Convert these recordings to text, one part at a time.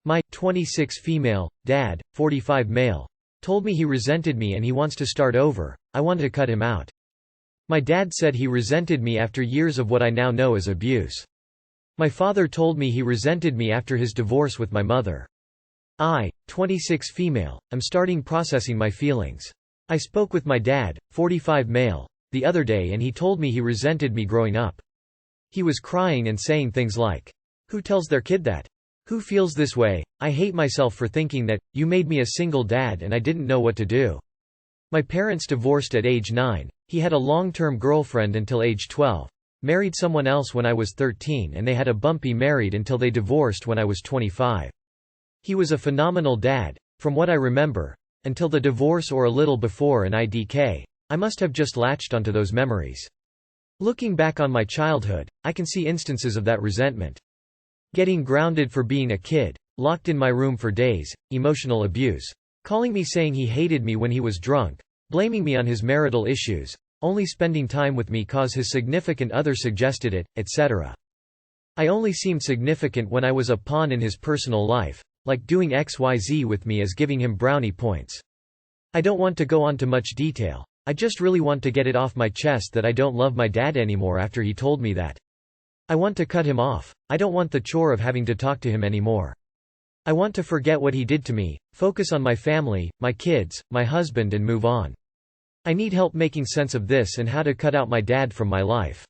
My 26 female, dad, 45 male. Told me he resented me and he wants to start over. I want to cut him out. My dad said he resented me after years of what I now know as abuse. My father told me he resented me after his divorce with my mother. I, 26 female, am starting processing my feelings. I spoke with my dad, 45 male, the other day and he told me he resented me growing up. He was crying and saying things like, "Who tells their kid that? Who feels this way? I hate myself for thinking that. You made me a single dad and I didn't know what to do." My parents divorced at age 9. He had a long-term girlfriend until age 12. Married someone else when I was 13 and they had a bumpy married until they divorced when I was 25. He was a phenomenal dad, from what I remember, until the divorce or a little before an IDK. I must have just latched onto those memories. Looking back on my childhood, I can see instances of that resentment. Getting grounded for being a kid, locked in my room for days, emotional abuse. Calling me saying he hated me when he was drunk, blaming me on his marital issues, only spending time with me cause his significant other suggested it, etc. I only seemed significant when I was a pawn in his personal life, like doing XYZ with me as giving him brownie points. I don't want to go on to much detail. I just really want to get it off my chest that I don't love my dad anymore after he told me that. I want to cut him off. I don't want the chore of having to talk to him anymore. I want to forget what he did to me, focus on my family, my kids, my husband and move on. I need help making sense of this and how to cut out my dad from my life.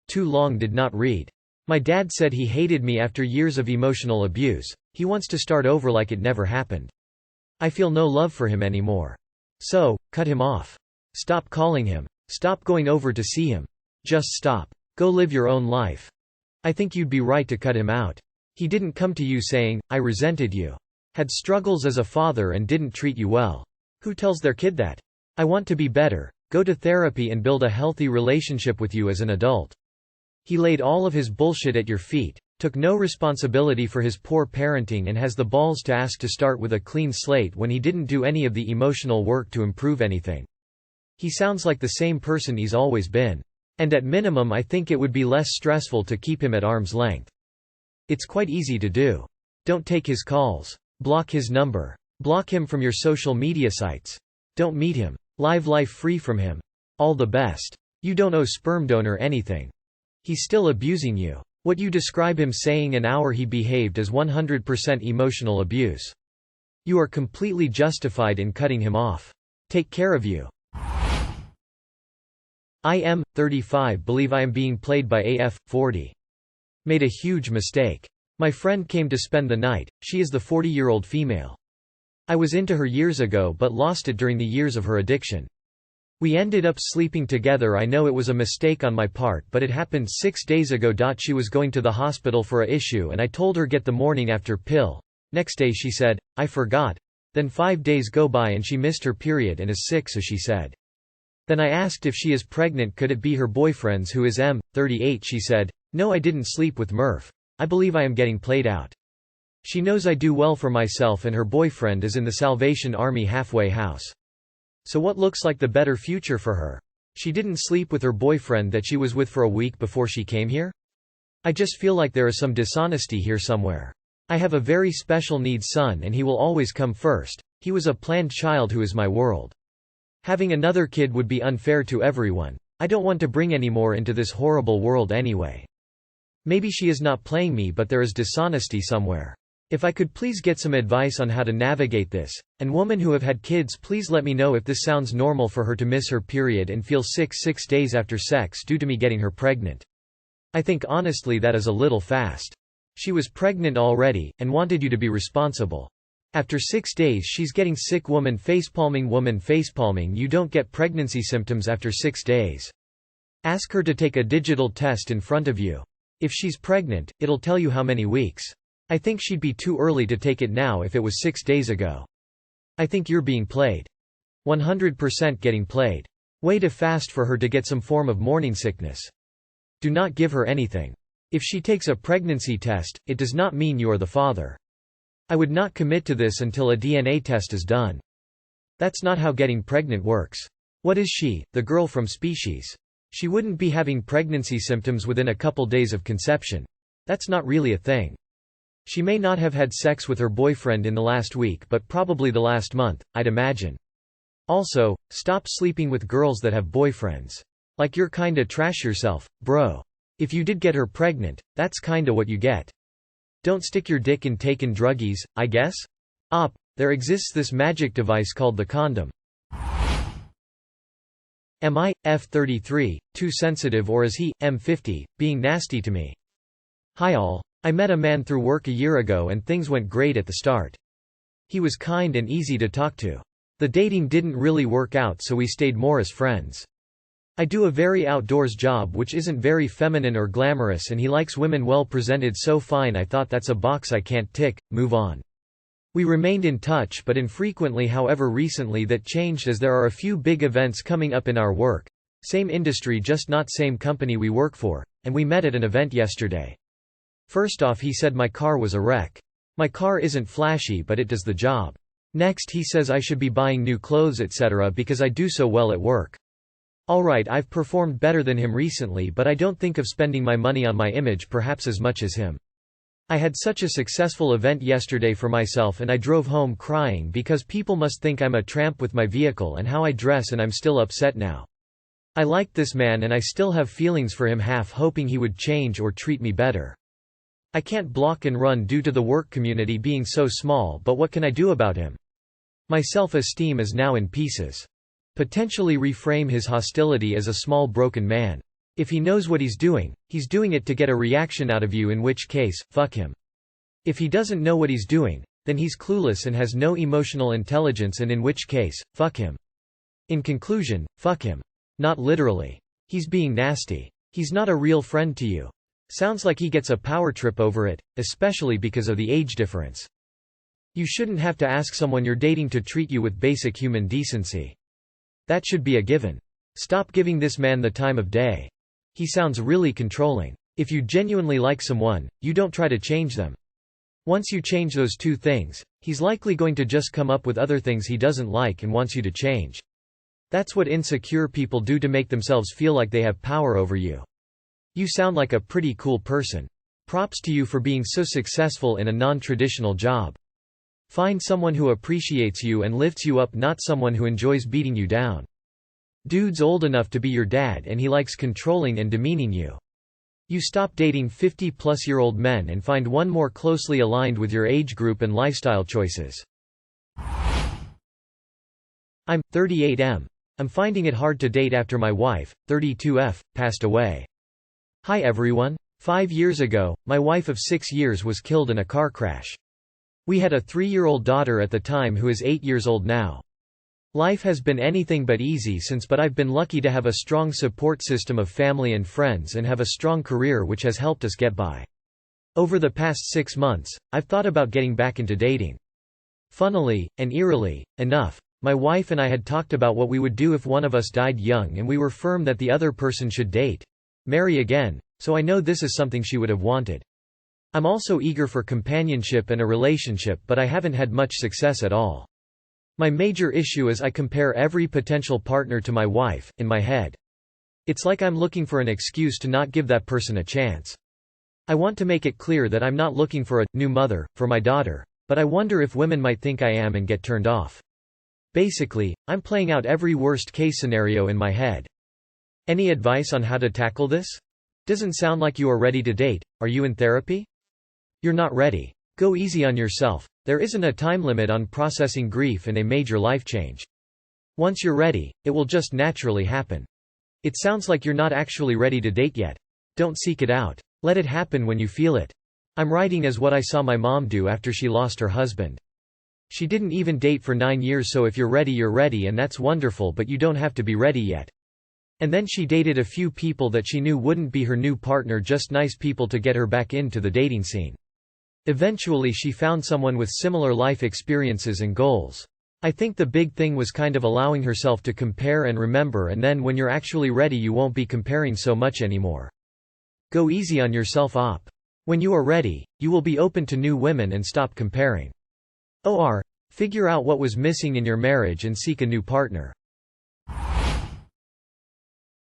Too long did not read. My dad said he hated me after years of emotional abuse. He wants to start over like it never happened. I feel no love for him anymore. So, cut him off. Stop calling him. Stop going over to see him. Just stop. Go live your own life. I think you'd be right to cut him out. He didn't come to you saying, "I resented you. Had struggles as a father and didn't treat you well." Who tells their kid that? I want to be better. Go to therapy and build a healthy relationship with you as an adult. He laid all of his bullshit at your feet, took no responsibility for his poor parenting and has the balls to ask to start with a clean slate when he didn't do any of the emotional work to improve anything. He sounds like the same person he's always been. And at minimum I think it would be less stressful to keep him at arm's length. It's quite easy to do. Don't take his calls. Block his number. Block him from your social media sites. Don't meet him. Live life free from him. All the best. You don't owe sperm donor anything. He's still abusing you. What you describe him saying an hour he behaved as 100% emotional abuse. You are completely justified in cutting him off. Take care of you. I am 35 believe I am being played by AF 40. Made a huge mistake. My friend came to spend the night. She is the 40-year-old female. I was into her years ago but lost it during the years of her addiction. We ended up sleeping together. I know it was a mistake on my part but it happened 6 days ago. She was going to the hospital for a issue and I told her get the morning after pill. Next day she said, "I forgot." Then 5 days go by and she missed her period and is sick so she said. Then I asked if she is pregnant could it be her boyfriend's who is 38. She said, "No, I didn't sleep with Murph. I believe I am getting played out." She knows I do well for myself and her boyfriend is in the Salvation Army halfway house. So what looks like the better future for her? She didn't sleep with her boyfriend that she was with for a week before she came here? I just feel like there is some dishonesty here somewhere. I have a very special needs son and he will always come first. He was a planned child who is my world. Having another kid would be unfair to everyone. I don't want to bring any more into this horrible world anyway. Maybe she is not playing me but there is dishonesty somewhere. If I could please get some advice on how to navigate this, and women who have had kids please let me know if this sounds normal for her to miss her period and feel sick 6 days after sex due to me getting her pregnant. I think honestly that is a little fast. She was pregnant already, and wanted you to be responsible. After 6 days she's getting sick. Woman facepalming. You don't get pregnancy symptoms after 6 days. Ask her to take a digital test in front of you. If she's pregnant, it'll tell you how many weeks. I think she'd be too early to take it now if it was 6 days ago. I think you're being played. 100% getting played. Way too fast for her to get some form of morning sickness. Do not give her anything. If she takes a pregnancy test, it does not mean you are the father. I would not commit to this until a DNA test is done. That's not how getting pregnant works. What is she, the girl from Species? She wouldn't be having pregnancy symptoms within a couple days of conception. That's not really a thing. She may not have had sex with her boyfriend in the last week but probably the last month, I'd imagine. Also, stop sleeping with girls that have boyfriends. Like you're kinda trash yourself, bro. If you did get her pregnant, that's kinda what you get. Don't stick your dick in taken druggies, I guess? There exists this magic device called the condom. Am I, F33, too sensitive, or is he, M50, being nasty to me? Hi all. I met a man through work a year ago and things went great at the start. He was kind and easy to talk to. The dating didn't really work out, so we stayed more as friends. I do a very outdoors job which isn't very feminine or glamorous, and he likes women well presented, so fine, I thought that's a box I can't tick, move on. We remained in touch but infrequently, however recently that changed as there are a few big events coming up in our work. Same industry, just not same company we work for, and we met at an event yesterday. First off, he said my car was a wreck. My car isn't flashy but it does the job. Next he says I should be buying new clothes etc. because I do so well at work. Alright, I've performed better than him recently but I don't think of spending my money on my image perhaps as much as him. I had such a successful event yesterday for myself and I drove home crying because people must think I'm a tramp with my vehicle and how I dress, and I'm still upset now. I liked this man and I still have feelings for him, half hoping he would change or treat me better. I can't block and run due to the work community being so small, but what can I do about him? My self-esteem is now in pieces. Potentially reframe his hostility as a small broken man. If he knows what he's doing it to get a reaction out of you, in which case, fuck him. If he doesn't know what he's doing, then he's clueless and has no emotional intelligence, and in which case, fuck him. In conclusion, fuck him. Not literally. He's being nasty. He's not a real friend to you. Sounds like he gets a power trip over it, especially because of the age difference. You shouldn't have to ask someone you're dating to treat you with basic human decency. That should be a given. Stop giving this man the time of day. He sounds really controlling. If you genuinely like someone, you don't try to change them. Once you change those two things, he's likely going to just come up with other things he doesn't like and wants you to change. That's what insecure people do to make themselves feel like they have power over you. You sound like a pretty cool person. Props to you for being so successful in a non-traditional job. Find someone who appreciates you and lifts you up, not someone who enjoys beating you down. Dude's old enough to be your dad and he likes controlling and demeaning you. You stop dating 50-plus-year-old men and find one more closely aligned with your age group and lifestyle choices. I'm 38M. I'm finding it hard to date after my wife, 32F, passed away. Hi everyone. 5 years ago, my wife of 6 years was killed in a car crash. We had a 3-year-old daughter at the time who is 8 years old now. Life has been anything but easy since, but I've been lucky to have a strong support system of family and friends and have a strong career which has helped us get by. Over the past 6 months, I've thought about getting back into dating. Funnily, and eerily enough, my wife and I had talked about what we would do if one of us died young, and we were firm that the other person should marry again, so I know this is something she would have wanted. I'm also eager for companionship and a relationship, but I haven't had much success at all. My major issue is I compare every potential partner to my wife, in my head. It's like I'm looking for an excuse to not give that person a chance. I want to make it clear that I'm not looking for a new mother for my daughter, but I wonder if women might think I am and get turned off. Basically, I'm playing out every worst-case scenario in my head. Any advice on how to tackle this? Doesn't sound like you are ready to date. Are you in therapy? You're not ready. Go easy on yourself. There isn't a time limit on processing grief and a major life change. Once you're ready, it will just naturally happen. It sounds like you're not actually ready to date yet. Don't seek it out. Let it happen when you feel it. I'm writing as what I saw my mom do after she lost her husband. She didn't even date for 9 years, so if you're ready, and that's wonderful, but you don't have to be ready yet. And then she dated a few people that she knew wouldn't be her new partner, just nice people to get her back into the dating scene. Eventually she found someone with similar life experiences and goals. I think the big thing was kind of allowing herself to compare and remember, and then when you're actually ready you won't be comparing so much anymore. Go easy on yourself op. When you are ready, you will be open to new women and stop comparing. Figure out what was missing in your marriage and seek a new partner.